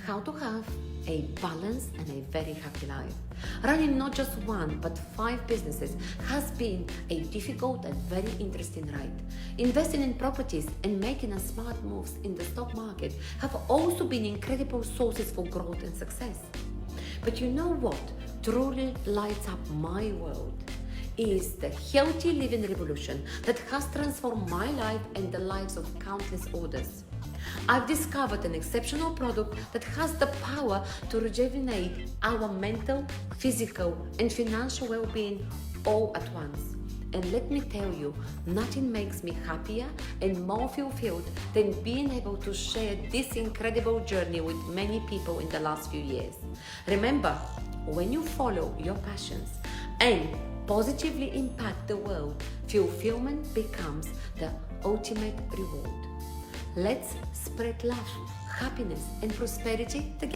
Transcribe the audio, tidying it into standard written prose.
how to have a balanced and a very happy life. Running not just one but 5 businesses has been a difficult and very interesting ride. Investing in properties and making a smart moves in the stock market have also been incredible sources for growth and success. But you know what truly lights up my world is the healthy living revolution that has transformed my life and the lives of countless others. I've discovered an exceptional product that has the power to rejuvenate our mental, physical, and financial well-being all at once. And let me tell you, nothing makes me happier and more fulfilled than being able to share this incredible journey with many people in the last few years. Remember, when you follow your passions and positively impact the world, fulfillment becomes the ultimate reward. Let's spread love, happiness, and prosperity together.